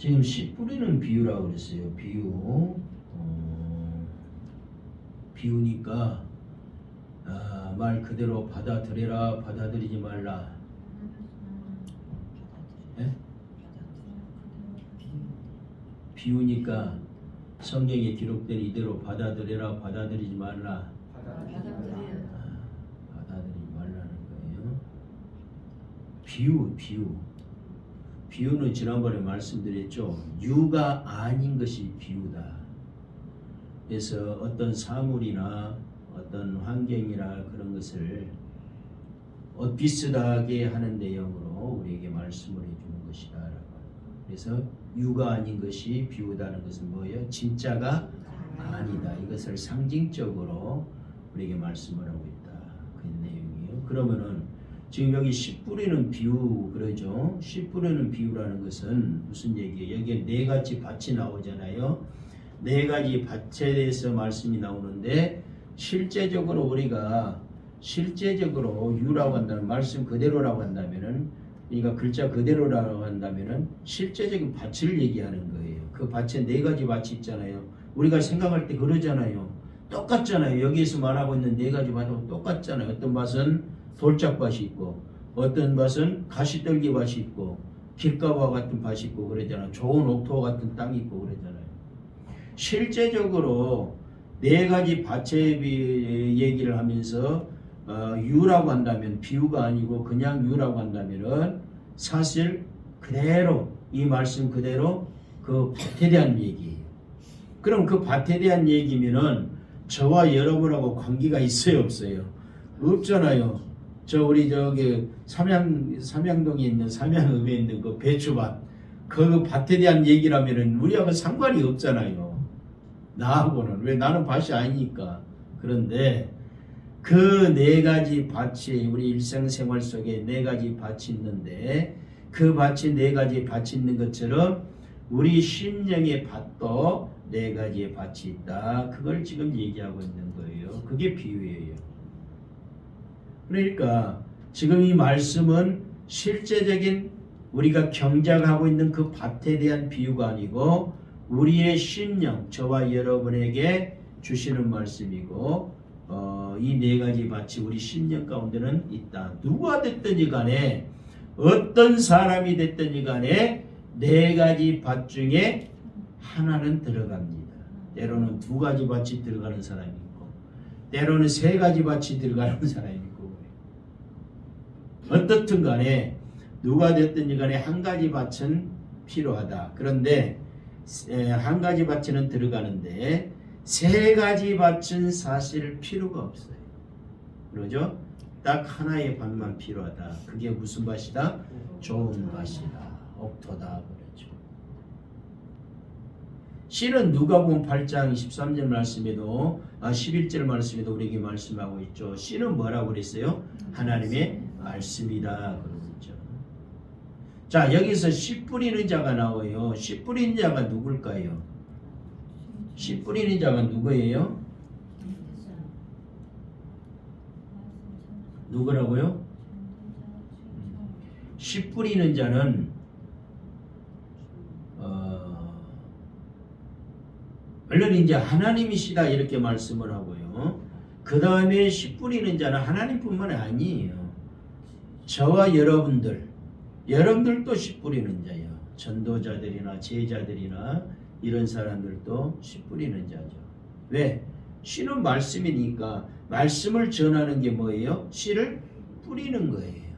지금 씨 뿌리는 비유라고 그랬어요. 비유. 비유니까 말 그대로 받아들여라, 받아들이지 말라. 네? 비유니까 성경에 기록된 이대로 받아들여라, 받아들이지 말라. 받아들이지 말라는 거예요. 비유. 비유는 지난번에 말씀드렸죠. 유가 아닌 것이 비유다. 그래서 어떤 사물이나 어떤 환경이나 그런 것을 비슷하게 하는 내용으로 우리에게 말씀을 해주는 것이다. 그래서 유가 아닌 것이 비유다는 것은 뭐예요? 진짜가 아니다. 이것을 상징적으로 우리에게 말씀을 하고 있다. 그 내용이에요. 그러면은 지금 여기 씨 뿌리는 비유 그러죠. 씨 뿌리는 비유라는 것은 무슨 얘기예요? 여기에 네 가지 밭이 나오잖아요. 네 가지 밭에 대해서 말씀이 나오는데 실제적으로 우리가 유라고 한다면 말씀 그대로라고 한다면은 그러니까 글자 그대로라고 한다면은 실제적인 밭을 얘기하는 거예요. 그 밭에 네 가지 밭이 있잖아요. 우리가 생각할 때 그러잖아요. 똑같잖아요. 여기에서 말하고 있는 네 가지 밭하고 똑같잖아요. 어떤 밭은 돌짝밭이 있고 어떤 밭은 가시떨기 밭이 있고 길가와 같은 밭이 있고 그러잖아요. 좋은 옥토와 같은 땅이 있고 그러잖아요. 실제적으로 네 가지 밭의 얘기를 하면서 유라고 한다면 비유가 아니고 그냥 유라고 한다면은 사실 그대로 이 말씀 그대로 그 밭에 대한 얘기예요. 그럼 그 밭에 대한 얘기면은 저와 여러분하고 관계가 있어요, 없어요? 없잖아요. 우리 저기 삼양동에 있는 삼양읍에 있는 그 배추밭 그 밭에 대한 얘기라면은 우리하고 상관이 없잖아요. 나하고는 왜 나는 밭이 아니니까. 그런데 그 네 가지 밭이 우리 일상생활 속에 네 가지 밭이 있는데 그 밭이 네 가지 밭이 있는 것처럼 우리 심령의 밭도 네 가지의 밭이 있다. 그걸 지금 얘기하고 있는 거예요. 그게 비유예요. 그러니까 지금 이 말씀은 실제적인 우리가 경작하고 있는 그 밭에 대한 비유가 아니고 우리의 심령, 저와 여러분에게 주시는 말씀이고 이 네 가지 밭이 우리 심령 가운데는 있다. 누가 됐든지 간에 어떤 사람이 됐든지 간에 네 가지 밭 중에 하나는 들어갑니다. 때로는 두 가지 밭이 들어가는 사람이 있고 때로는 세 가지 밭이 들어가는 사람이 있고 어떻든 간에 누가 됐든지 간에 한 가지 밭은 필요하다. 그런데 한 가지 밭은 들어가는데 세 가지 밭은 사실 필요가 없어요. 그러죠? 딱 하나의 밭만 필요하다. 그게 무슨 밭이다? 좋은 밭이다. 옥토다. 그렇죠. 씨는 누가복음 8장 13절 말씀에도 11절 말씀에도 우리에게 말씀하고 있죠. 씨는 뭐라고 그랬어요? 하나님의 말씀이다. 그러고 있죠. 자, 여기서 씨 뿌리는 자가 나와요. 씨 뿌리는 자가 누굴까요? 씨 뿌리는 자가 누구예요? 누구라고요? 씨 뿌리는 자는 물론 이제 하나님이시다 이렇게 말씀을 하고요. 그 다음에 씨 뿌리는 자는 하나님뿐만 아니에요. 저와 여러분들도 씨 뿌리는 자예요. 전도자들이나 제자들이나 이런 사람들도 씨 뿌리는 자죠. 왜? 씨는 말씀이니까 말씀을 전하는 게 뭐예요? 씨를 뿌리는 거예요.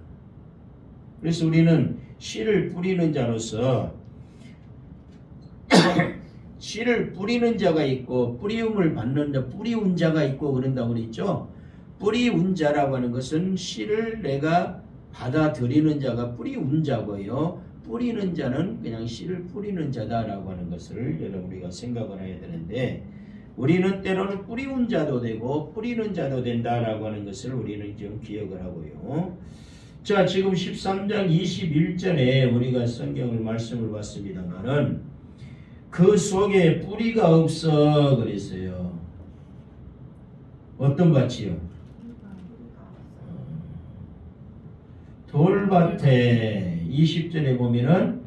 그래서 우리는 씨를 뿌리는 자로서 씨를 뿌리는 자가 있고 뿌리움을 받는 자, 뿌리운 자가 있고 그런다고 그랬죠. 뿌리운 자라고 하는 것은 씨를 내가 받아들이는 자가 뿌리운 자고요. 뿌리는 자는 그냥 씨를 뿌리는 자다라고 하는 것을 여러분 우리가 생각을 해야 되는데 우리는 때로는 뿌리운 자도 되고 뿌리는 자도 된다라고 하는 것을 우리는 좀 기억을 하고요. 자, 지금 13장 21절에 우리가 성경을 말씀을 봤습니다만은 그 속에 뿌리가 없어 그랬어요. 어떤 밭이요? 돌밭에 20절에 보면은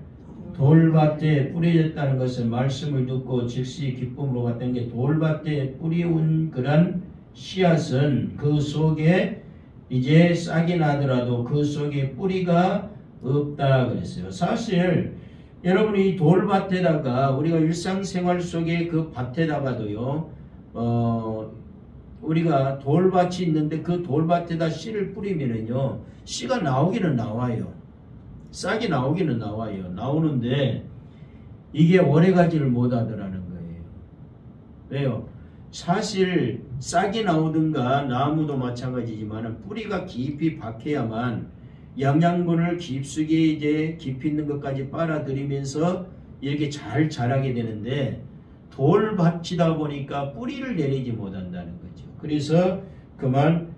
돌밭에 뿌려졌다는 것은 말씀을 듣고 즉시 기쁨으로 갔다는 게 돌밭에 뿌려온 그런 씨앗은 그 속에 이제 싹이 나더라도 그 속에 뿌리가 없다 그랬어요. 사실 여러분이 돌밭에다가 우리가 일상생활 속에 그 밭에다가도요 우리가 돌밭이 있는데 그 돌밭에다 씨를 뿌리면은요 씨가 나오기는 나와요. 싹이 나오기는 나오는데 이게 오래가지를 못하더라는 거예요. 왜요? 사실 싹이 나오든가 나무도 마찬가지지만 뿌리가 깊이 박혀야만 영양분을 깊숙이 이제 깊이 있는 것까지 빨아들이면서 이렇게 잘 자라게 되는데 돌밭이다 보니까 뿌리를 내리지 못한다는 거죠. 그래서 그만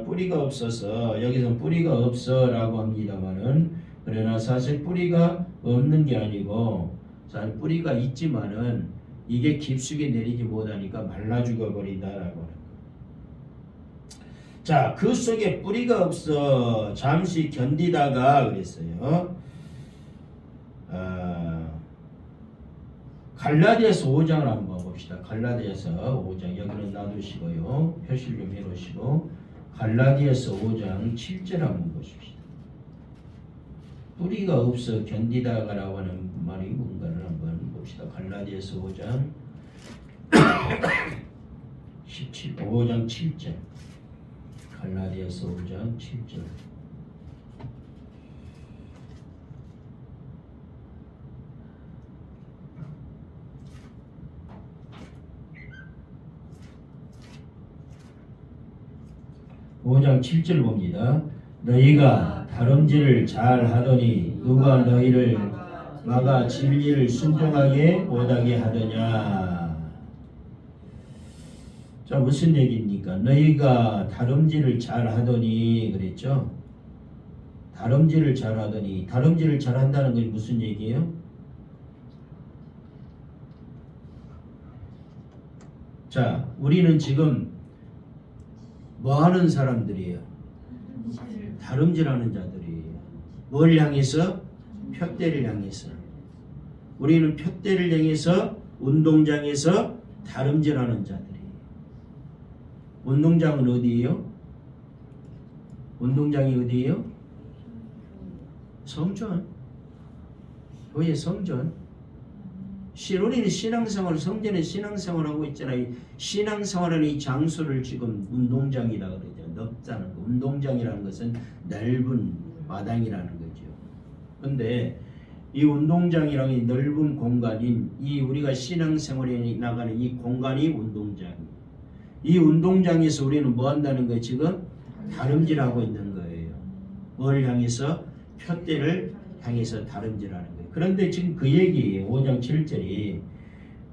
뿌리가 없어서 여기서 뿌리가 없어라고 합니다만은 그러나 사실 뿌리가 없는 게 아니고 사실 뿌리가 있지만은 이게 깊숙이 내리지 못하니까 말라 죽어버린다라고 하는 거예요. 자, 그 속에 뿌리가 없어 잠시 견디다가 그랬어요. 갈라디아서 5장을 한번 봅시다. 갈라디아서 5장 여기는 놔두시고요. 표시를 좀 해놓으시고 갈라디아서 5장 7절 한번 보십시다. 뿌리가 없어 견디다가라고 하는 말이 뭔가를 한번 봅시다. 갈라디아서 5장 5장 7절 갈라디아서 5장 7절 5장 7절 봅니다. 너희가 다름질을 잘 하더니 누가 너희를 막아 진리를 순종하게 못하게 하더냐. 자, 무슨 얘기입니까? 너희가 다름질을 잘 하더니 그랬죠? 다름질을 잘 하더니 다름질을 잘 한다는 건 무슨 얘기예요? 자, 우리는 지금 뭐 하는 사람들이에요? 다름질하는 자들이에요. 뭘 향해서? 푯대를 향해서. 우리는 푯대를 향해서 운동장에서 다름질하는 자들이에요. 운동장은 어디예요? 운동장이 어디예요? 성전. 교회 성전. 우리는 신앙생활, 성전에 신앙생활하고 있잖아요. 신앙생활하는 이 장소를 지금 운동장이라 그러죠. 넓다는 거. 운동장이라는 것은 넓은 마당이라는 거죠. 근데 이 운동장이랑 이 넓은 공간인 이 우리가 신앙생활에 나가는 이 공간이 운동장이에요. 이 운동장에서 우리는 뭐 한다는 거예요? 지금 다름질하고 있는 거예요. 뭘 향해서? 푯대를 향해서 다름질하는 거예요. 그런데 지금 그 얘기예요. 5장 7절이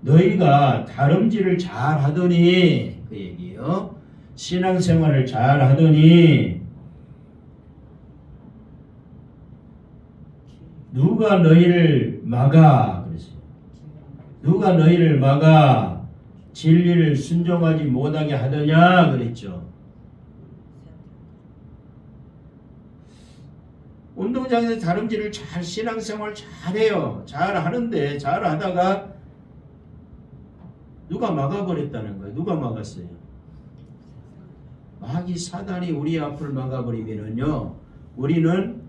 너희가 다름질을 잘 하더니 그 얘기예요. 신앙생활을 잘 하더니 누가 너희를 막아 그랬어요. 누가 너희를 막아 진리를 순종하지 못하게 하더냐 그랬죠. 운동장에서 다름질을 잘 신앙생활 잘해요. 잘하는데 잘하다가 누가 막아버렸다는 거예요. 누가 막았어요? 마귀 사단이 우리 앞을 막아버리면은요 우리는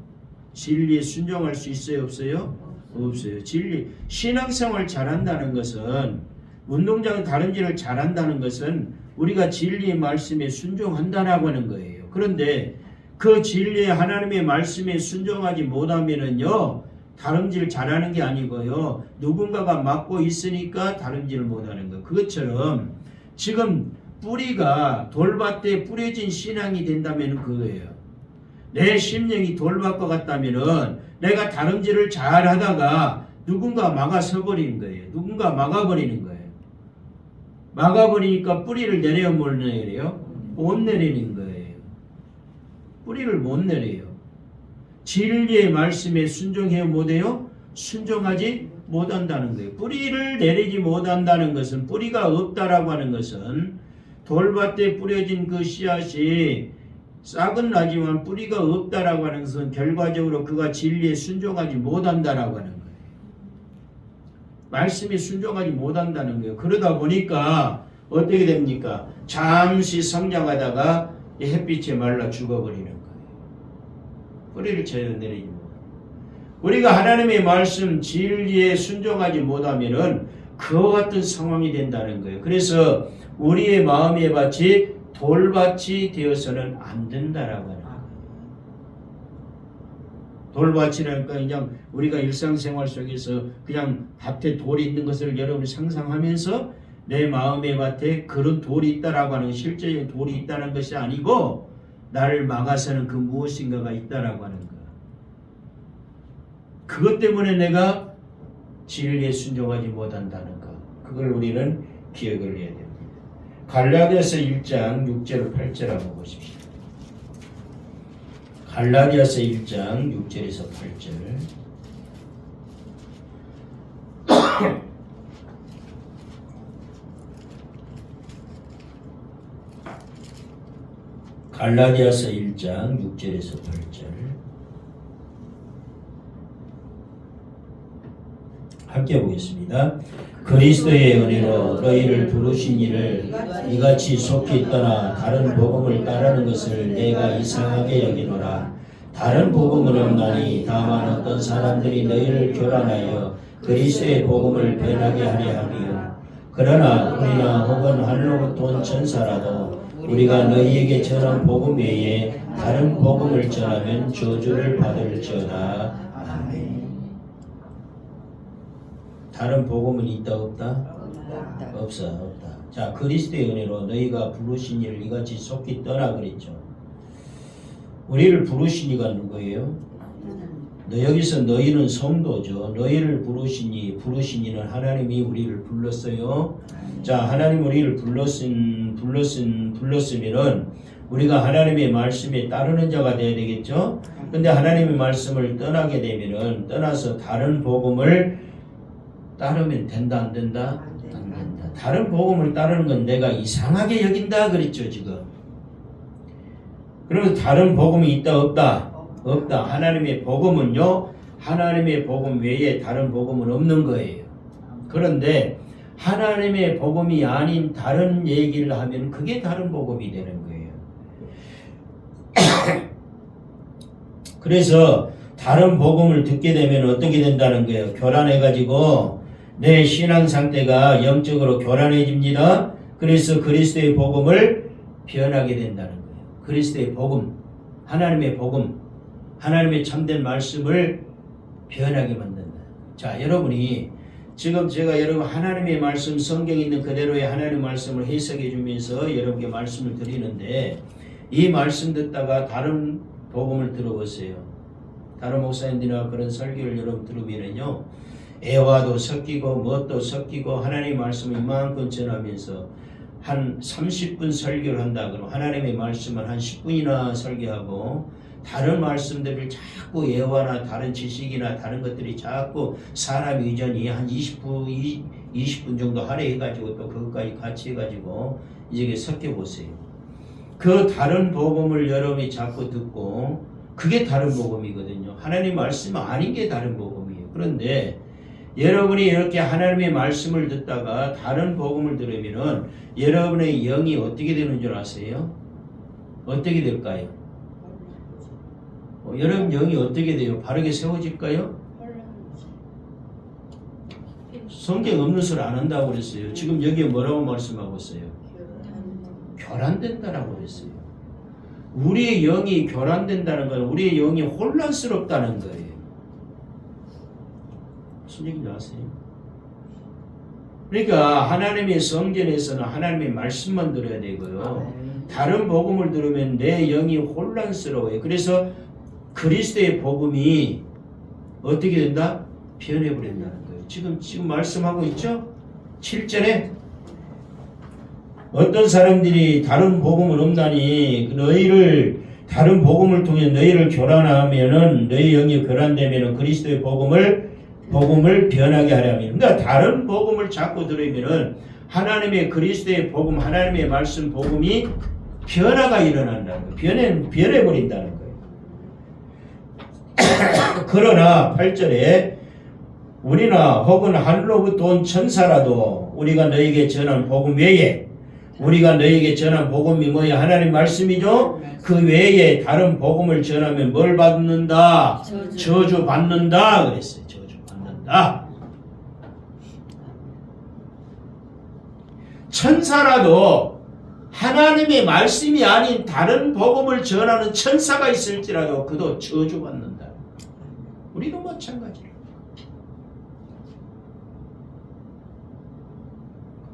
진리에 순종할 수 있어요? 없어요? 없어요. 진리 신앙생활 잘한다는 것은 운동장 다름질을 잘한다는 것은 우리가 진리의 말씀에 순종한다라고 하는 거예요. 그런데 그 진리의 하나님의 말씀에 순종하지 못하면은요 다름질 잘하는 게 아니고요 누군가가 막고 있으니까 다름질을 못하는 거. 그것처럼 지금 뿌리가 돌밭에 뿌려진 신앙이 된다면 그거예요. 내 심령이 돌밭과 같다면은 내가 다름질을 잘하다가 누군가 막아서 버리는 거예요. 누군가 막아버리는 거예요. 막아버리니까 뿌리를 내려요, 못 내려요? 못 내리는 거예요. 뿌리를 못 내려요. 진리의 말씀에 순종해요 못해요? 순종하지 못한다는 거예요. 뿌리를 내리지 못한다는 것은 뿌리가 없다라고 하는 것은 돌밭에 뿌려진 그 씨앗이 싹은 나지만 뿌리가 없다라고 하는 것은 결과적으로 그가 진리에 순종하지 못한다라고 하는 거예요. 말씀에 순종하지 못한다는 거예요. 그러다 보니까 어떻게 됩니까? 잠시 성장하다가 햇빛에 말라 죽어버리는 거예요. 뿌리를 제대로 내리지 못해요. 우리가 하나님의 말씀 진리에 순종하지 못하면은 그와 같은 상황이 된다는 거예요. 그래서 우리의 마음의 밭이 돌밭이 되어서는 안 된다라고 하는 거예요. 돌밭이라니까 그냥 우리가 일상생활 속에서 그냥 밭에 돌이 있는 것을 여러분이 상상하면서 내 마음의 밭에 그런 돌이 있다라고 하는 실제의 돌이 있다는 것이 아니고 나를 막아서는 그 무엇인가가 있다라고 하는 거예요. 그것 때문에 내가 진리에 순종하지 못한다는 것. 그걸 우리는 기억을 해야 됩니다. 갈라디아서 1장 6절 8절 한번 보십시오. 갈라디아서 1장 6절에서 8절. 갈라디아서 1장 6절에서 8절. 함께 보겠습니다. 그리스도의 은혜로 너희를 부르신 이를 이같이 속히 떠나 다른 복음을 따르는 것을 내가 이상하게 여기노라. 다른 복음은 없나니 다만 어떤 사람들이 너희를 교란하여 그리스도의 복음을 변하게 하려 함이요. 그러나 우리나 혹은 하늘로부터 온 천사라도 우리가 너희에게 전한 복음 외에 다른 복음을 전하면 저주를 받을지어다. 다른 복음은 있다 없다? 없다. 자, 그리스도의 은혜로 너희가 부르신 이를 이같이 속히 떠나 그랬죠. 우리를 부르신 이가 누구예요? 여기서 너희는 성도죠. 너희를 부르신 이는 하나님이 우리를 불렀어요. 자, 하나님 우리를 불렀으면은 우리가 하나님의 말씀에 따르는 자가 되어야 되겠죠. 근데 하나님의 말씀을 떠나게 되면은 떠나서 다른 복음을 따르면 된다 안 된다? 안 된다. 다른 복음을 따르는 건 내가 이상하게 여긴다 그랬죠 지금. 그러면 다른 복음이 있다 없다? 없다. 하나님의 복음은요, 하나님의 복음 외에 다른 복음은 없는 거예요. 그런데 하나님의 복음이 아닌 다른 얘기를 하면 그게 다른 복음이 되는 거예요. 그래서 다른 복음을 듣게 되면 어떻게 된다는 거예요? 교란해가지고 내 신앙 상태가 영적으로 교란해집니다. 그래서 그리스도의 복음을 변하게 된다는 거예요. 그리스도의 복음, 하나님의 복음, 하나님의 참된 말씀을 변하게 만든다. 자, 여러분이 지금 제가 여러분 하나님의 말씀, 성경에 있는 그대로의 하나님의 말씀을 해석해 주면서 여러분께 말씀을 드리는데 이 말씀 듣다가 다른 복음을 들어보세요. 다른 목사님들이나 그런 설교를 여러분 들으면요, 애화도 섞이고 뭣도 섞이고 하나님의 말씀을 이만큼 전하면서 한 30분 설교를 한다 그러면 하나님의 말씀을 한 10분이나 설교하고 다른 말씀들을 자꾸 애화나 다른 지식이나 다른 것들이 자꾸 사람 의견이 한 20분 정도 할애해가지고 또 그것까지 같이 해가지고 이제 섞여보세요. 그 다른 복음을 여러분이 자꾸 듣고 그게 다른 복음이거든요. 하나님 말씀 아닌 게 다른 복음이에요. 그런데 여러분이 이렇게 하나님의 말씀을 듣다가 다른 복음을 들으면은 여러분의 영이 어떻게 되는 줄 아세요? 어떻게 될까요? 여러분 영이 어떻게 돼요? 바르게 세워질까요? 성경 없는 소리 안 한다고 그랬어요. 지금 여기에 뭐라고 말씀하고 있어요? 교란된다라고 그랬어요. 우리의 영이 교란된다는 건 우리의 영이 혼란스럽다는 거예요. 무슨 얘기인지 아세요? 그러니까 하나님의 성전에서는 하나님의 말씀만 들어야 되고요. 다른 복음을 들으면 내 영이 혼란스러워요. 그래서 그리스도의 복음이 어떻게 된다? 변해버린다는 거예요. 지금 말씀하고 있죠? 7절에 어떤 사람들이 다른 복음을 없나니 너희를 다른 복음을 통해 너희를 교란하면은 너희 영이 교란되면은 그리스도의 복음을 변하게 하려면, 그러니까 다른 복음을 자꾸 들으면은 하나님의 그리스도의 복음, 하나님의 말씀 복음이 변화가 일어난다는 거예요. 변해버린다는 거예요. 그러나 8절에 우리나 혹은 하늘로부터 온 천사라도 우리가 너에게 전한 복음 외에 우리가 너에게 전한 복음이 뭐야? 하나님 말씀이죠? 그 외에 다른 복음을 전하면 뭘 받는다? 저주 받는다 그랬어요. 저주 받는다. 천사라도 하나님의 말씀이 아닌 다른 복음을 전하는 천사가 있을지라도 그도 저주 받는다. 우리도 마찬가지로.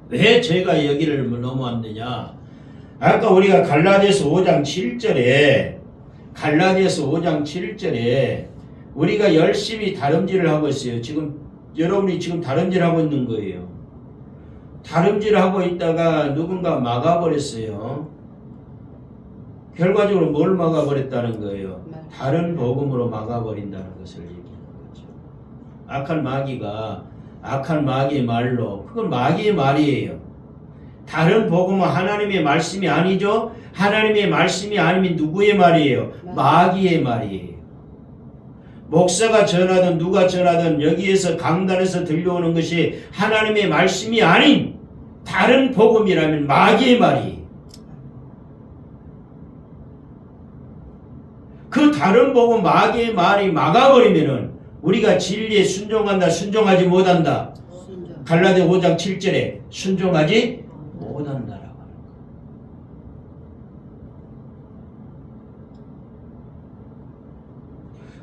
왜 제가 여기를 넘어왔느냐? 아까 우리가 갈라디아서 5장 7절에 우리가 열심히 다름질을 하고 있어요. 지금 여러분이 지금 다름질 하고 있는 거예요. 다름질 하고 있다가 누군가 막아버렸어요. 결과적으로 뭘 막아버렸다는 거예요? 다른 복음으로 막아버린다는 것을 얘기하는 거죠. 악한 마귀의 말로, 그건 마귀의 말이에요. 다른 복음은 하나님의 말씀이 아니죠. 하나님의 말씀이 아니면 누구의 말이에요? 마귀의 말이에요. 목사가 전하든 누가 전하든 여기에서 강단에서 들려오는 것이 하나님의 말씀이 아닌 다른 복음이라면 마귀의 말이에요. 그 다른 복음 마귀의 말이 막아버리면은 우리가 진리에 순종한다, 순종하지 못한다. 갈라디아 5장 7절에 순종하지 못한다라고 하는 거예요.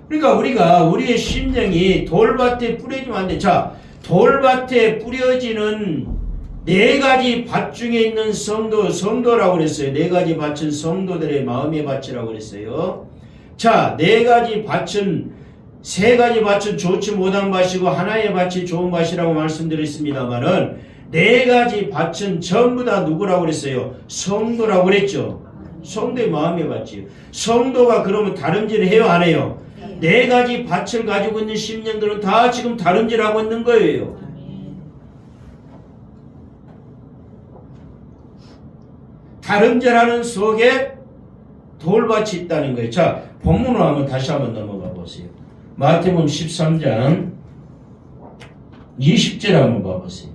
그러니까 우리가 우리의 심령이 돌밭에 뿌려지면 안 돼. 자, 돌밭에 뿌려지는 네 가지 밭 중에 있는 성도라고 그랬어요. 네 가지 밭은 성도들의 마음의 밭이라고 그랬어요. 자, 네 가지 밭은, 세 가지 밭은 좋지 못한 밭이고 하나의 밭이 좋은 밭이라고 말씀드렸습니다만은 네 가지 밭은 전부 다 누구라고 그랬어요? 성도라고 그랬죠. 성도의 마음의 밭이에요. 성도가 그러면 다름질을 해요, 안 해요? 네 가지 밭을 가지고 있는 심령들은 다 지금 다름질하고 있는 거예요. 다름질하는 속에 돌밭이 있다는 거예요. 자, 본문으로 한번 다시 한번 넘어가 보세요. 마태복음 13장 20절 한번 봐보세요.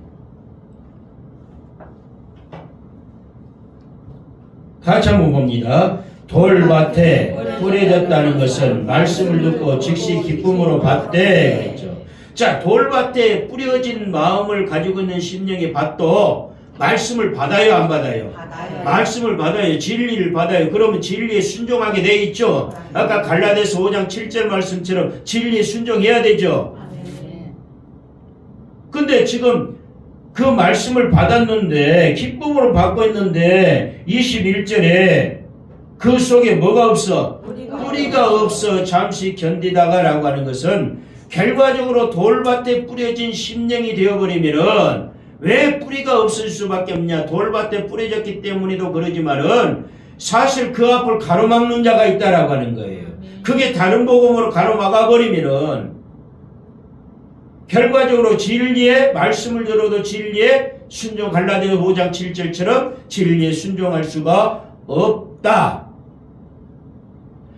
같이 한번 봅니다. 돌밭에 뿌려졌다는 것은 말씀을 듣고 즉시 기쁨으로 받되 그랬죠. 자, 돌밭에 뿌려진 마음을 가지고 있는 심령의 밭도 말씀을 받아요, 안 받아요? 말씀을 받아요. 진리를 받아요. 그러면 진리에 순종하게 돼 있죠. 아까 갈라디아서 5장 7절 말씀처럼 진리에 순종해야 되죠. 근데 지금 그 말씀을 받았는데 기쁨으로 받고 있는데 21절에 그 속에 뭐가 없어? 뿌리가 없어 잠시 견디다가 라고 하는 것은 결과적으로 돌밭에 뿌려진 심령이 되어버리면은 왜 뿌리가 없을 수밖에 없냐? 돌밭에 뿌려졌기 때문에도 그러지만은 사실 그 앞을 가로막는 자가 있다라고 하는 거예요. 그게 다른 복음으로 가로막아 버리면은 결과적으로 진리에 말씀을 들어도 진리에 순종 갈라디아 5장 7절처럼 진리에 순종할 수가 없다.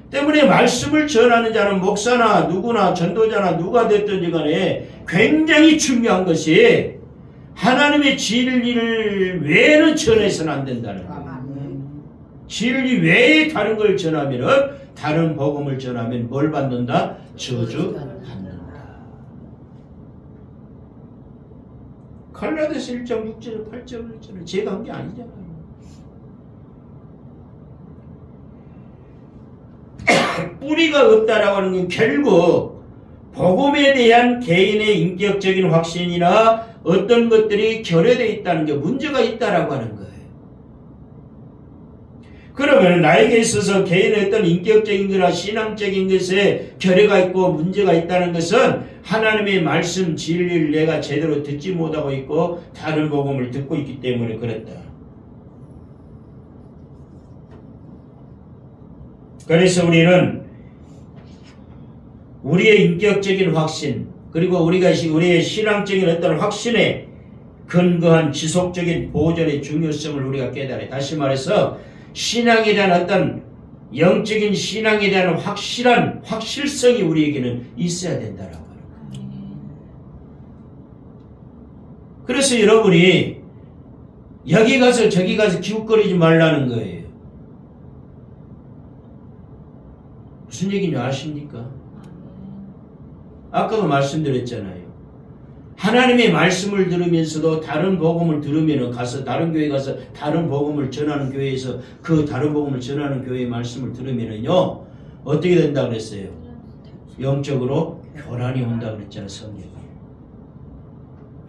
때문에 말씀을 전하는 자는 목사나 누구나 전도자나 누가 됐든지 간에 굉장히 중요한 것이 하나님의 진리를 외에는 전해서는 안 된다는 거예요. 진리 외에 다른 걸 전하면은 다른 복음을 전하면 뭘 받는다? 저주 받는다. 갈라디아서 1장 6절 8절을 제가 한 게 아니잖아요. 뿌리가 없다라고 하는 건 결국 복음에 대한 개인의 인격적인 확신이나 어떤 것들이 결여되어 있다는 게 문제가 있다라고 하는 거예요. 그러면 나에게 있어서 개인의 어떤 인격적인 거나 신앙적인 것에 결여가 있고 문제가 있다는 것은 하나님의 말씀 진리를 내가 제대로 듣지 못하고 있고 다른 복음을 듣고 있기 때문에 그랬다. 그래서 우리는 우리의 인격적인 확신 그리고 우리의 신앙적인 어떤 확신에 근거한 지속적인 보존의 중요성을 우리가 깨달아요. 다시 말해서 신앙에 대한 어떤 영적인 신앙에 대한 확실성이 우리에게는 있어야 된다라고 하는 거예요. 그래서 여러분이 여기 가서 저기 가서 기웃거리지 말라는 거예요. 무슨 얘기인지 아십니까? 아까도 말씀드렸잖아요. 하나님의 말씀을 들으면서도 다른 복음을 들으면 가서 다른 교회 가서 다른 복음을 전하는 교회에서 그 다른 복음을 전하는 교회의 말씀을 들으면은요 어떻게 된다 그랬어요? 영적으로 교란이 온다 그랬잖아요. 성경에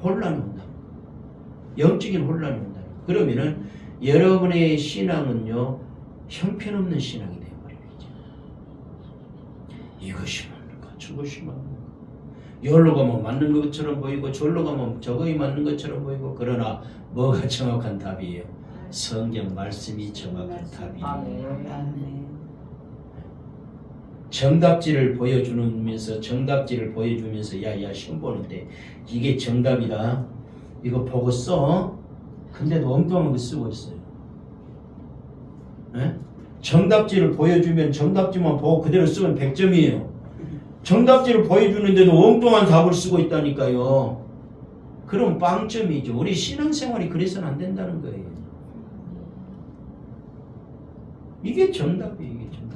혼란이 온다. 영적인 혼란이 온다. 그러면은 여러분의 신앙은요 형편없는 신앙이 되어버리죠. 이것이 맞는가 저것이 맞는가. 여기로 가면 맞는 것처럼 보이고 저기로 가면 저거이 맞는 것처럼 보이고 그러나 뭐가 정확한 답이에요? 성경 말씀이 정확한 답이에요. 정답지를 보여주면서 야야 시험 보는데 이게 정답이다. 이거 보고 써. 근데도 엉뚱한 거 쓰고 있어요. 에? 정답지를 보여주면 정답지만 보고 그대로 쓰면 100점이에요. 정답지를 보여주는데도 엉뚱한 답을 쓰고 있다니까요. 그럼 빵점이죠. 우리 신앙생활이 그래서는 안 된다는 거예요. 이게 정답이에요. 이게 정답입니다.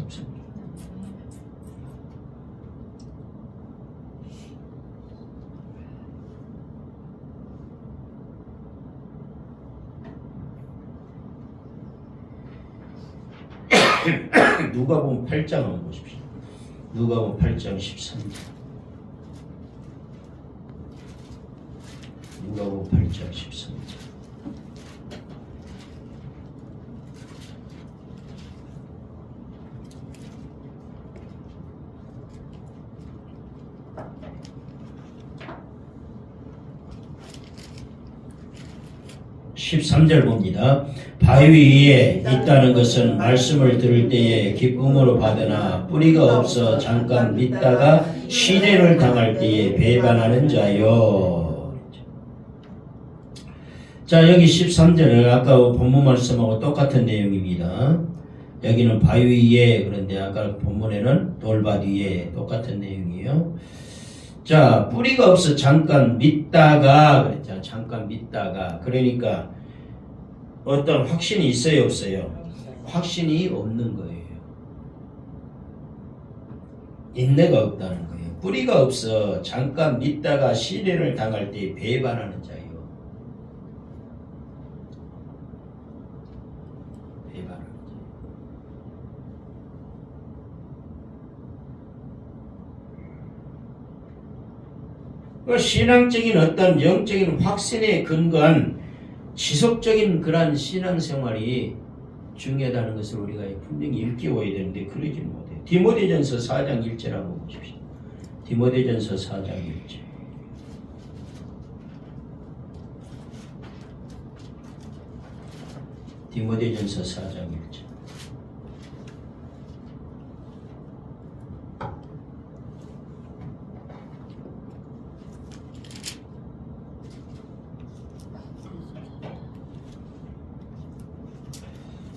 누가복음 8장 한번 보십시오. 누가복음 8장 13절. 누가복음 8장 13절. (13절) 봅니다. 바위 위에 있다는 것은 말씀을 들을 때에 기쁨으로 받으나 뿌리가 없어 잠깐 믿다가 시련을 당할 때에 배반하는 자요. 자, 여기 13절은 아까 본문 말씀하고 똑같은 내용입니다. 여기는 바위 위에, 그런데 아까 본문에는 돌밭 위에 똑같은 내용이에요. 자, 뿌리가 없어 잠깐 믿다가 그랬잖아. 잠깐 믿다가. 그러니까 어떤 확신이 있어요, 없어요? 확신이 없는 거예요. 인내가 없다는 거예요. 뿌리가 없어 잠깐 믿다가 시련을 당할 때 배반하는 자예요. 배반하는 자. 신앙적인 어떤 영적인 확신에 근거한 지속적인 그러한 신앙생활이 중요하다는 것을 우리가 분명히 일깨워야 되는데 그러지 못해요. 디모데전서 4장 1절 한번 보십시오. 디모데전서 4장 1절. 디모데전서 4장 1절.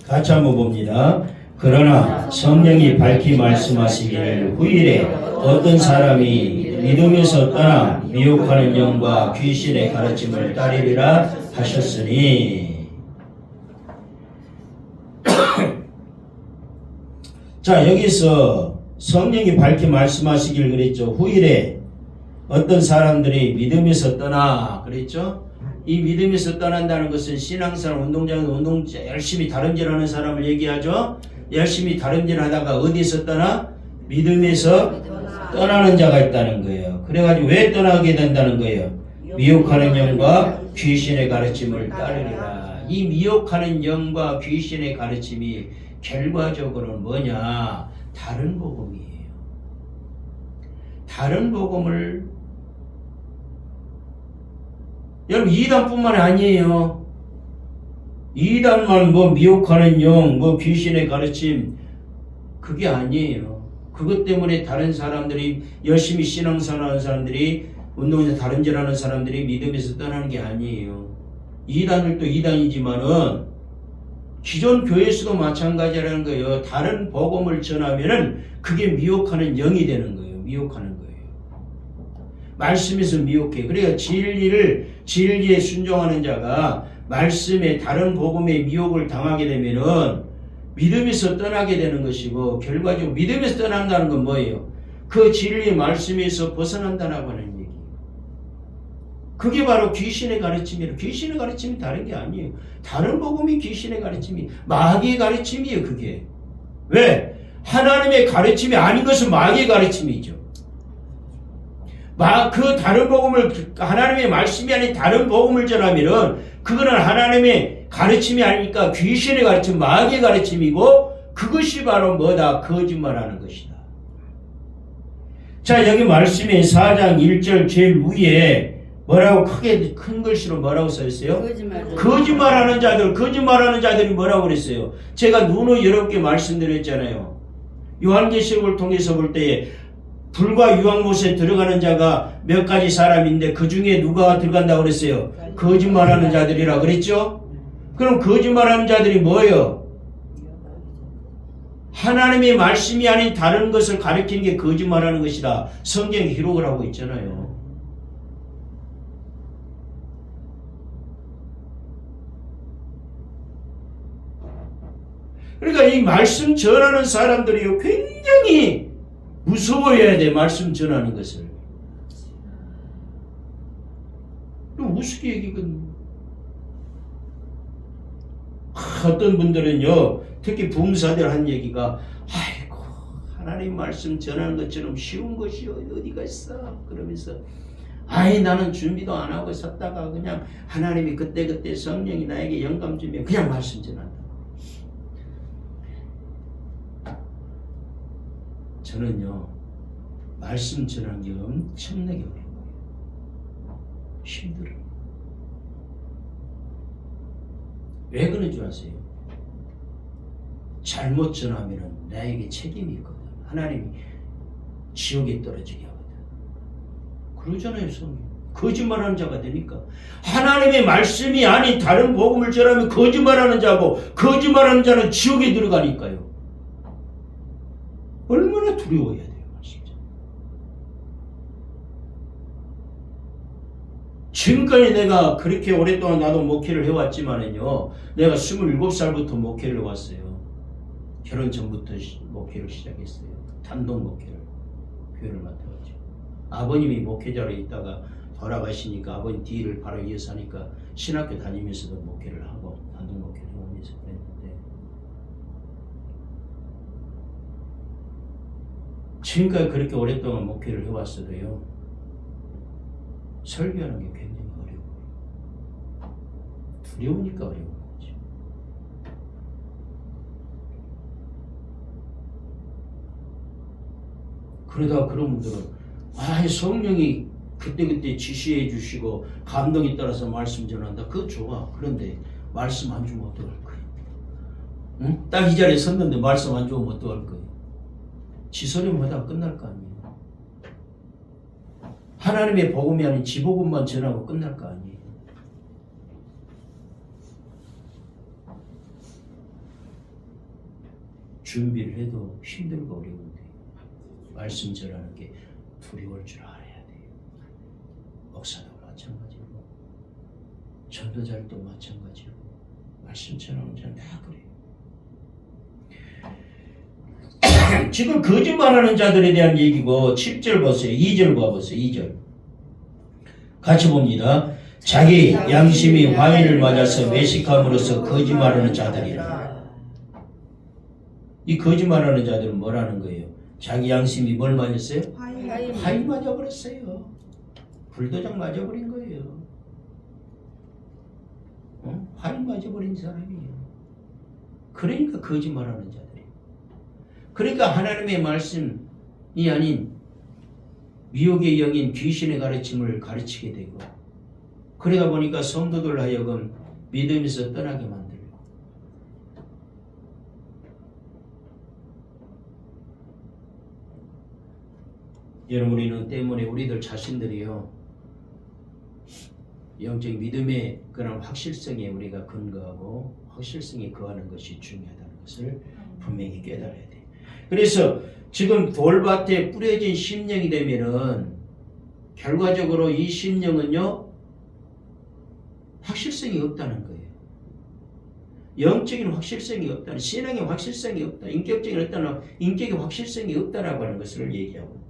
같이 한번 봅니다. 그러나 성령이 밝히 말씀하시기를 후일에 어떤 사람이 믿음에서 떠나 미혹하는 영과 귀신의 가르침을 따르리라 하셨으니. 자, 여기서 성령이 밝히 말씀하시기를 그랬죠. 후일에 어떤 사람들이 믿음에서 떠나 그랬죠. 이 믿음에서 떠난다는 것은 신앙생활 운동장에서 열심히 다름질하는 사람을 얘기하죠. 열심히 다름질하다가 어디서 떠나? 믿음에서 떠나는 자가 있다는 거예요. 그래가지고 왜 떠나게 된다는 거예요? 미혹하는 영과 귀신의 가르침을 따르리라. 이 미혹하는 영과 귀신의 가르침이 결과적으로는 뭐냐? 다른 복음이에요. 다른 복음을 여러분 이단뿐만 아니에요. 이단만 뭐 미혹하는 영, 뭐 귀신의 가르침 그게 아니에요. 그것 때문에 다른 사람들이 열심히 신앙생활하는 사람들이 운동에서 다른질하는 사람들이 믿음에서 떠나는 게 아니에요. 이단들도 이단이지만은 기존 교회에서도 마찬가지라는 거예요. 다른 복음을 전하면은 그게 미혹하는 영이 되는 거예요. 미혹하는 거예요. 말씀에서 미혹해. 그래야 진리에 순종하는 자가 말씀에 다른 복음에 미혹을 당하게 되면은 믿음에서 떠나게 되는 것이고, 결과적으로 믿음에서 떠난다는 건 뭐예요? 그 진리의 말씀에서 벗어난다라고 하는 얘기예요. 그게 바로 귀신의 가르침이에요. 귀신의 가르침이 다른 게 아니에요. 다른 복음이 귀신의 가르침이, 마귀의 가르침이에요. 그게 왜? 하나님의 가르침이 아닌 것은 마귀의 가르침이죠. 그 다른 복음을, 하나님의 말씀이 아닌 다른 복음을 전하면은 그거는 하나님의 가르침이 아니니까 귀신의 가르침, 마귀의 가르침이고, 그것이 바로 뭐다? 거짓말하는 것이다. 자, 여기 말씀에 4장 1절 제일 위에 뭐라고 크게 큰 글씨로 뭐라고 써있어요? 거짓말하는 자들, 거짓말하는 자들이 뭐라고 그랬어요? 제가 누누이 여러 개 말씀드렸잖아요. 요한계시록을 통해서 볼 때에 불과 유황못에 들어가는 자가 몇 가지 사람인데 그 중에 누가 들어간다고 그랬어요? 거짓말하는 자들이라 그랬죠? 그럼 거짓말하는 자들이 뭐예요? 하나님의 말씀이 아닌 다른 것을 가리키는 게 거짓말하는 것이다. 성경에 기록을 하고 있잖아요. 그러니까 이 말씀 전하는 사람들이 굉장히 무서워해야 돼. 말씀 전하는 것을. 우습게 얘기거든요. 어떤 분들은요, 특히 부흥사들 한 얘기가, 아이고 하나님 말씀 전하는 것처럼 쉬운 것이 어디가 있어? 그러면서 아이 나는 준비도 안 하고 섰다가 그냥 하나님이 그때그때 성령이 나에게 영감 주면 그냥 말씀 전한다. 저는요, 말씀 전하는 게 엄청나게 어려운 거예요. 힘들어요. 왜 그런 줄 아세요? 잘못 전하면 나에게 책임이 있거든. 하나님이 지옥에 떨어지게 하거든. 그러잖아요, 성경. 거짓말하는 자가 되니까. 하나님의 말씀이 아닌 다른 복음을 전하면 거짓말하는 자고, 거짓말하는 자는 지옥에 들어가니까요. 얼마나 두려워해야 돼요, 진짜. 지금까지 내가 그렇게 오랫동안 나도 목회를 해왔지만은요, 내가 27살부터 목회를 해왔어요. 결혼 전부터 목회를 시작했어요. 단독 목회를, 교회를 맡아가지고. 아버님이 목회자로 있다가 돌아가시니까 아버님 뒤를 바로 이어서 하니까 신학교 다니면서도 목회를 하고 단독 목회를 하면서 그랬는데, 지금까지 그렇게 오랫동안 목회를 해왔어도요, 설교하는 게 굉장히 어려워요. 두려우니까 어려운 거죠. 그러다가 그런 분들은 성령이 그때그때 지시해 주시고 감동에 따라서 말씀 전한다. 그거 좋아. 그런데 말씀 안 주면 어떡할 거예요? 응? 딱 이 자리에 섰는데 말씀 안 주면 어떡할 거예요? 지 소리만 하다가 끝날 거 아니에요. 하나님의 복음이 아닌 지 복음만 전하고 끝날 거 아니에요. 준비를 해도 힘들고 어려운데 말씀 전하는 게 두려울 줄 알아야 돼요. 목사도 마찬가지고 전도자도 마찬가지고 말씀 전하는 자는 다 그래요. 지금 거짓말하는 자들에 대한 얘기고 7절 보세요. 2절 봐보세요. 2절 같이 봅니다. 자기 양심이 화인을 맞아서 매식함으로써 거짓말하는 자들이라. 이 거짓말하는 자들은 뭐라는 거예요? 자기 양심이 뭘 맞았어요? 화인 맞아버렸어요. 불도장 맞아버린 거예요. 화인 맞아버린 사람이에요. 그러니까 거짓말하는 자들. 그러니까 하나님의 말씀이 아닌 미혹의 영인 귀신의 가르침을 가르치게 되고, 그러다 보니까 성도들 하여금 믿음에서 떠나게 만들고. 여러분, 우리는 때문에 우리들 자신들이요, 영적 믿음의 그런 확실성에 우리가 근거하고 확실성에 거하는 것이 중요하다는 것을 분명히 깨달아야 돼요. 그래서 지금 돌밭에 뿌려진 심령이 되면은 결과적으로 이 심령은요 확실성이 없다는 거예요. 영적인 확실성이 없다는, 신앙의 확실성이 없다, 인격적인 어떤 인격의 확실성이 없다라고 하는 것을 얘기하고 있는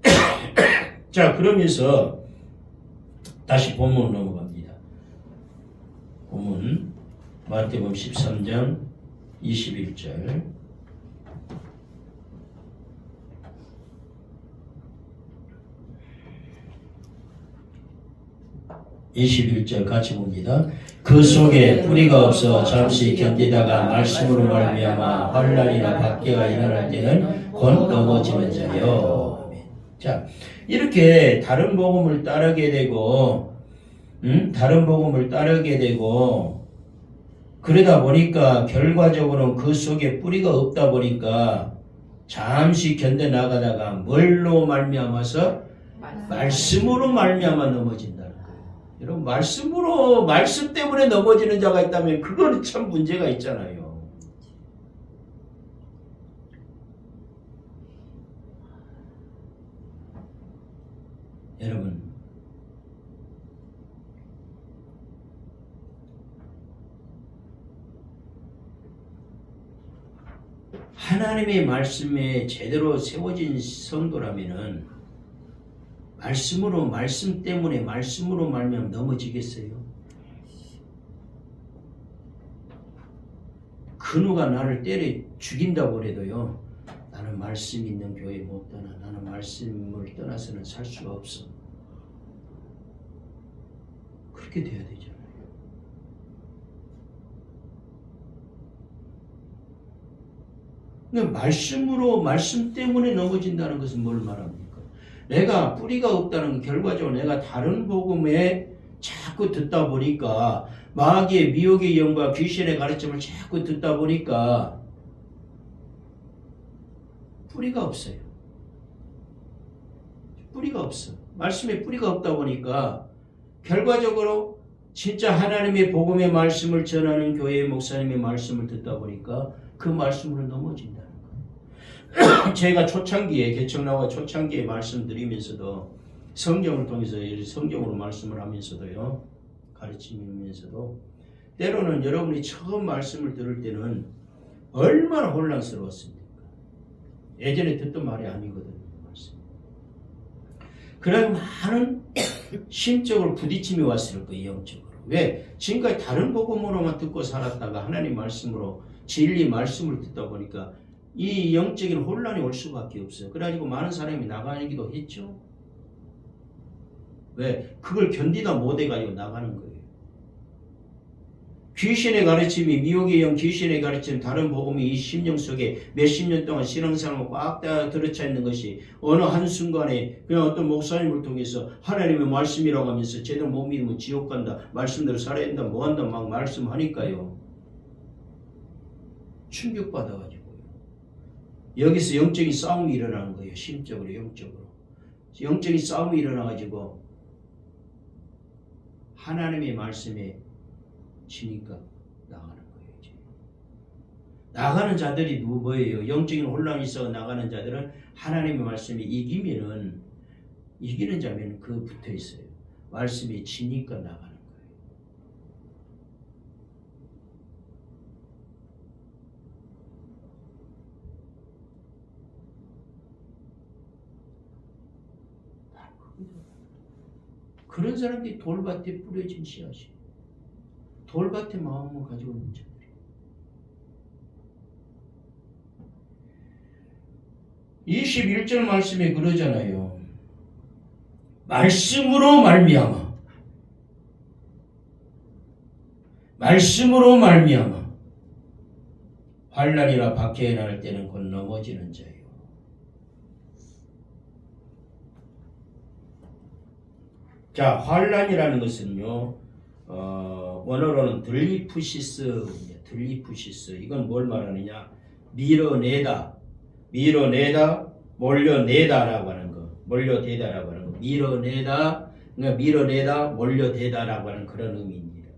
거예요. 자, 그러면서 다시 본문 넘어갑니다. 본문 마태복음 13장 21절. 21절 같이 봅니다. 그 속에 뿌리가 없어 잠시 견디다가 말씀으로 말미암아 환난이나 박해가 일어날 때는 곧 넘어지는 자요. 자, 이렇게 다른 복음을 따르게 되고, 다른 복음을 따르게 되고, 그러다 보니까 결과적으로는 그 속에 뿌리가 없다 보니까 잠시 견뎌 나가다가 뭘로 말미암아서 말씀으로 말미암아 넘어진다는 거예요. 여러분, 말씀 때문에 넘어지는 자가 있다면 그거는 참 문제가 있잖아요. 여러분, 하나님의 말씀에 제대로 세워진 성도라면은 말씀 때문에 말씀으로 말미암아 넘어지겠어요? 그 누가 나를 때려 죽인다고 해도요, 나는 말씀 있는 교회 못 떠나. 나는 말씀을 떠나서는 살 수가 없어. 그렇게 돼야 되잖아요. 그러니까 말씀 때문에 넘어진다는 것은 뭘 말합니까? 내가 뿌리가 없다는 건 결과적으로 내가 다른 복음에 자꾸 듣다 보니까, 마귀의 미혹의 영과 귀신의 가르침을 자꾸 듣다 보니까 뿌리가 없어요. 뿌리가 없어. 말씀에 뿌리가 없다 보니까 결과적으로 진짜 하나님의 복음의 말씀을 전하는 교회의 목사님의 말씀을 듣다 보니까 그 말씀으로 넘어진다는 거예요. 제가 초창기에, 개척나와 초창기에 말씀드리면서도, 성경을 통해서 성경으로 말씀을 하면서도요, 가르치면서도, 때로는 여러분이 처음 말씀을 들을 때는 얼마나 혼란스러웠습니까? 예전에 듣던 말이 아니거든요. 그래 많은 심적으로 부딪힘이 왔을 거예요. 영적으로. 왜? 지금까지 다른 복음으로만 듣고 살았다가 하나님 말씀으로, 진리 말씀을 듣다 보니까 이 영적인 혼란이 올 수밖에 없어요. 그래가지고 많은 사람이 나가기도 했죠. 왜? 그걸 견디다 못해가지고 나가는 거예요. 귀신의 가르침이, 미혹의 영 귀신의 가르침, 다른 복음이 이 심령 속에 몇십 년 동안 신앙생활을 꽉 다 들어차 있는 것이 어느 한순간에 그냥 어떤 목사님을 통해서 하나님의 말씀이라고 하면서 제대로 못 믿으면 지옥 간다, 말씀대로 살아야 된다, 뭐 한다 막 말씀하니까요. 충격받아가지고요. 여기서 영적인 싸움이 일어나는 거예요. 심적으로, 영적으로. 영적인 싸움이 일어나가지고 하나님의 말씀에 지니까 나가는 거예요. 이제. 나가는 자들이 뭐예요? 영적인 혼란이 있어 나가는 자들은 하나님의 말씀이 이기면은, 이기는 자면 그 붙어 있어요. 말씀이 지니까 나가는 거예요. 그런 사람들이 돌밭에 뿌려진 씨앗이, 돌밭의 마음을 가지고 있는 자들이에요. 21절 말씀에 그러잖아요. 말씀으로 말미암아, 말씀으로 말미암아 환난이나 박해에 날 때는 곧 넘어지는 자예요. 자, 환난이라는 것은요, 원어로는 들리푸시스. 이건 뭘 말하느냐? 밀어내다, 몰려내다라고 하는 거, 몰려대다라고 하는 거, 밀어내다, 그러니까 밀어내다, 몰려대다라고 하는 그런 의미입니다.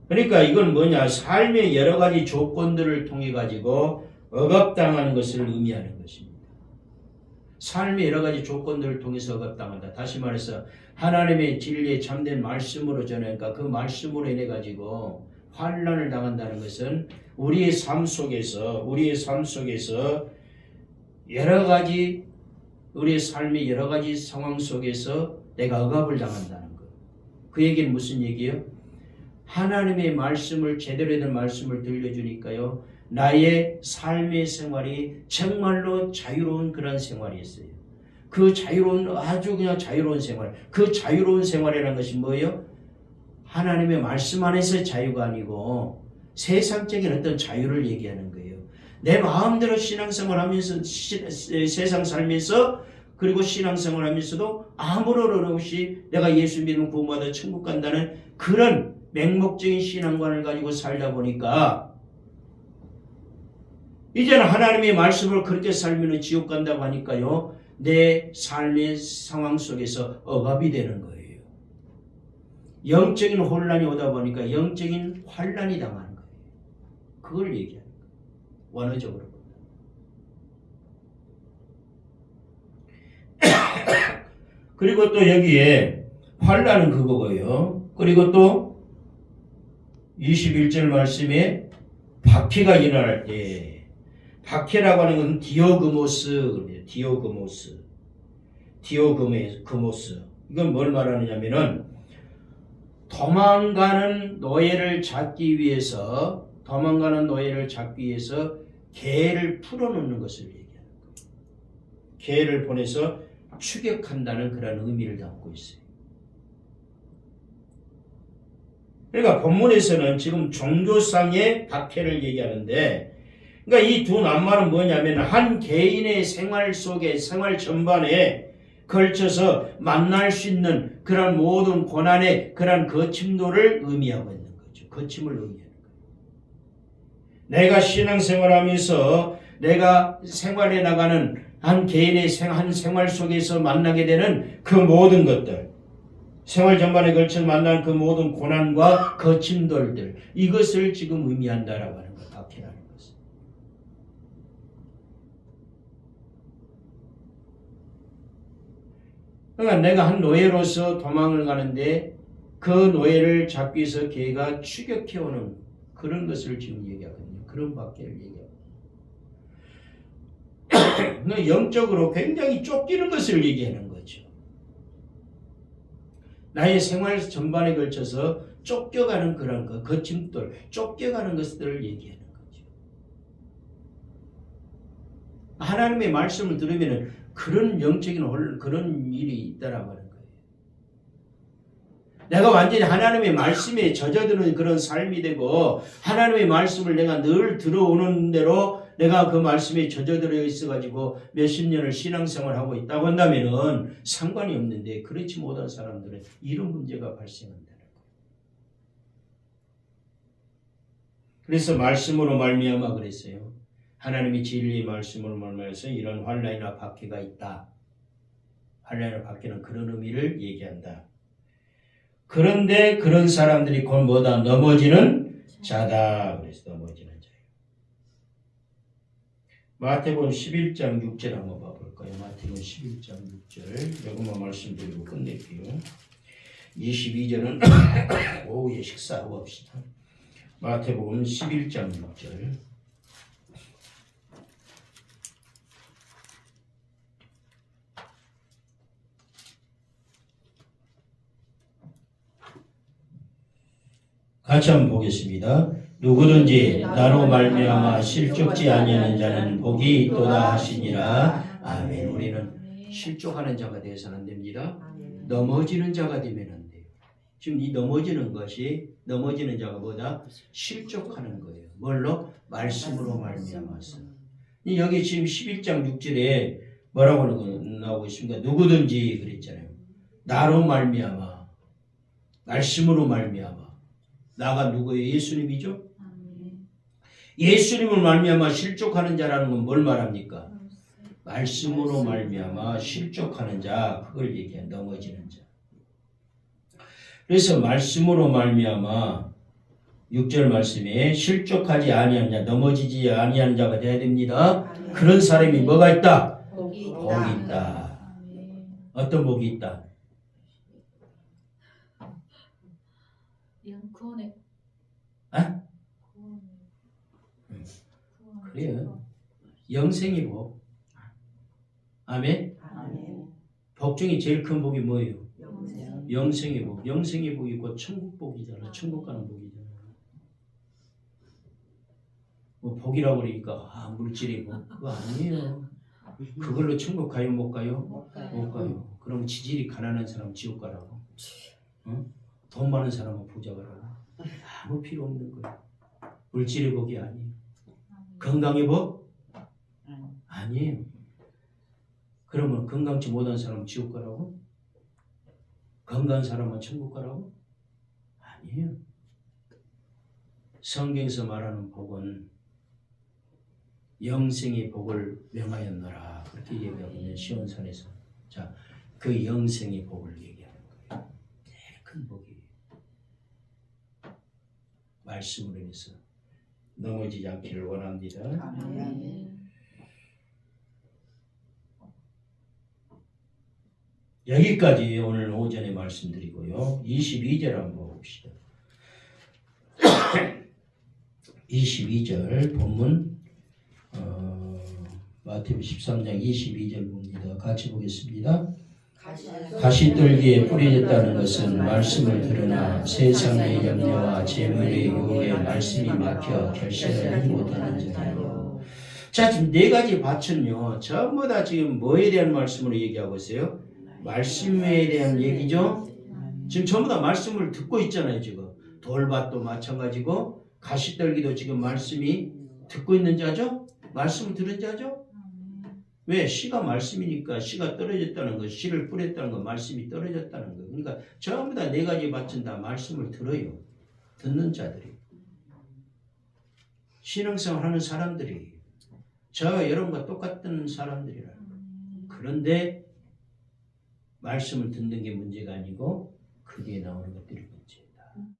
그러니까 이건 뭐냐? 삶의 여러 가지 조건들을 통해 가지고 억압당하는 것을 의미하는 것입니다. 삶의 여러 가지 조건들을 통해서 억압당한다. 다시 말해서 하나님의 진리에 참된 말씀으로 전하니까 그 말씀으로 인해 가지고 환난을 당한다는 것은 우리의 삶 속에서 여러 가지 우리의 삶의 여러 가지 상황 속에서 내가 억압을 당한다는 것. 그 얘기는 무슨 얘기예요? 하나님의 말씀을 제대로 된 말씀을 들려주니까요. 나의 삶의 생활이 정말로 자유로운 그런 생활이었어요. 그 자유로운 아주 그냥 자유로운 생활. 그 자유로운 생활이라는 것이 뭐예요? 하나님의 말씀 안에서 자유가 아니고 세상적인 어떤 자유를 얘기하는 거예요. 내 마음대로 신앙생활하면서 세상 살면서 그리고 신앙생활하면서도 아무런 어려움 없이 내가 예수 믿으면 구원받아 천국 간다는 그런 맹목적인 신앙관을 가지고 살다 보니까 이제는 하나님의 말씀을 그렇게 살면 지옥 간다고 하니까요. 내 삶의 상황 속에서 억압이 되는 거예요. 영적인 혼란이 오다 보니까 영적인 환란이 당하는 거예요. 그걸 얘기하는 거예요. 원어적으로. 그리고 또 여기에 환란은 그거고요. 그리고 또 21절 말씀에 박해가 일어날 때 박해라고 하는 것은 디오그모스. 이건 뭘 말하느냐면은 도망가는 노예를 잡기 위해서 개를 풀어놓는 것을 얘기하는 거예요. 개를 보내서 추격한다는 그런 의미를 담고 있어요. 그러니까 본문에서는 지금 종교상의 박해를 얘기하는데, 그러니까 이 두 낱말은 뭐냐면 한 개인의 생활 속에 생활 전반에 걸쳐서 만날 수 있는 그런 모든 고난의 그런 거침도를 의미하고 있는 거죠. 거침을 의미하는 거예요. 내가 신앙생활하면서 내가 생활해 나가는 한 개인의 한 생활 속에서 만나게 되는 그 모든 것들, 생활 전반에 걸쳐 만난 그 모든 고난과 거침돌들, 이것을 지금 의미한다라고 하는 것, 박해라는 것은. 그러니까 내가 한 노예로서 도망을 가는데 그 노예를 잡기 위해서 개가 추격해오는 그런 것을 지금 얘기하거든요. 그런 박해를 얘기합니다. 영적으로 굉장히 쫓기는 것을 얘기하는 거죠. 나의 생활 전반에 걸쳐서 쫓겨가는 그런 것, 거침돌, 쫓겨가는 것들을 얘기하는 거죠. 하나님의 말씀을 들으면 그런 영적인 그런 일이 있다라고 하는 거예요. 내가 완전히 하나님의 말씀에 젖어드는 그런 삶이 되고 하나님의 말씀을 내가 늘 들어오는 대로 내가 그 말씀에 젖어들어 있어가지고 몇십 년을 신앙생활하고 있다고 한다면은 상관이 없는데 그렇지 못한 사람들은 이런 문제가 발생한다는 거예요. 그래서 말씀으로 말미암아 그랬어요. 하나님의 진리의 말씀으로 말미암아서 이런 환난이나 박해가 있다. 환난이나 박해는 그런 의미를 얘기한다. 그런데 그런 사람들이 곧 뭐다? 넘어지는 자다. 그래서 넘어지는 자예요. 마태복음 11장 6절 한번 봐볼까요? 마태복음 11장 6절 이것만 말씀드리고 끝낼게요. 22절은 오후에 식사하고 합시다. 마태복음 11장 6절 같이 한번 보겠습니다. 누구든지 나로 말미암아 실족지 아니하는 자는 복이 있도다 하시니라. 아멘. 우리는 실족하는 자가 되어서는 안 됩니다. 넘어지는 자가 되면 안 돼요. 지금 이 넘어지는 자가 뭐다? 실족하는 거예요. 뭘로? 말씀으로 말미암아서. 여기 지금 11장 6절에 뭐라고 나오고 있습니까? 누구든지 그랬잖아요. 나로 말미암아, 말씀으로 말미암아. 나가 누구예요? 예수님이죠? 예수님을 말미암아 실족하는 자라는 건 뭘 말합니까? 말씀으로 말미암아 실족하는 자, 그걸 얘기해. 넘어지는 자. 그래서 말씀으로 말미암아 6절 말씀에 실족하지 아니하는 자, 넘어지지 아니하는 자가 되어야 됩니다. 그런 사람이 뭐가 있다? 복이 있다. 복이 있다. 어떤 복이 있다? 구원의 아? 그래요. 영생의 복. 아멘. 아멘. 복 중에 제일 큰 복이 뭐예요? 영생. 영생의 복. 영생의 복이 곧 천국 복이잖아. 천국 가는 복이잖아. 뭐 복이라고 그러니까 물질의 복. 그거 아니에요. 그걸로 천국 가요 못 가요? 못 가요. 못 가요. 그럼 지질이 가난한 사람 지옥 가라고. 응? 돈 많은 사람은 부자 가라고. 아무 필요 없는 거예요. 물질의 복이 아니에요. 건강의 복? 아니에요. 그러면 건강치 못한 사람은 지옥 가라고? 건강한 사람은 천국 가라고? 아니에요. 성경에서 말하는 복은 영생의 복을 명하였노라. 그렇게 얘기하거든요. 시온산에서. 자, 그 영생의 복을 얘기하는 거예요. 제일 큰 복이에요. 말씀으로 인해서 넘어지지 않기를 원합니다. 아멘. 여기까지 오늘 오전에 말씀드리고요. 22절 한번 봅시다. 22절 본문 마태복음 13장 22절 봅니다. 같이 보겠습니다. 가시떨기에 뿌려졌다는 것은 말씀을 들으나 세상의 염려와 재물의 유혹에 말씀이 막혀 결실을 하지 못하는 자예요. 자, 지금 네 가지 밭은요, 전부 다 지금 뭐에 대한 말씀으로 얘기하고 있어요? 말씀에 대한 얘기죠. 지금 전부 다 말씀을 듣고 있잖아요. 지금 돌밭도 마찬가지고 가시떨기도 지금 말씀이 듣고 있는 자죠. 말씀을 들은 자죠. 왜? 씨가 말씀이니까 씨가 떨어졌다는 거, 씨를 뿌렸다는 거, 말씀이 떨어졌다는 거. 그러니까 전부 다 네 가지 밭은 다 말씀을 들어요. 듣는 자들이. 신앙생활 하는 사람들이 저와 여러분과 똑같은 사람들이라. 그런데 말씀을 듣는 게 문제가 아니고 그 뒤에 나오는 것들이 문제.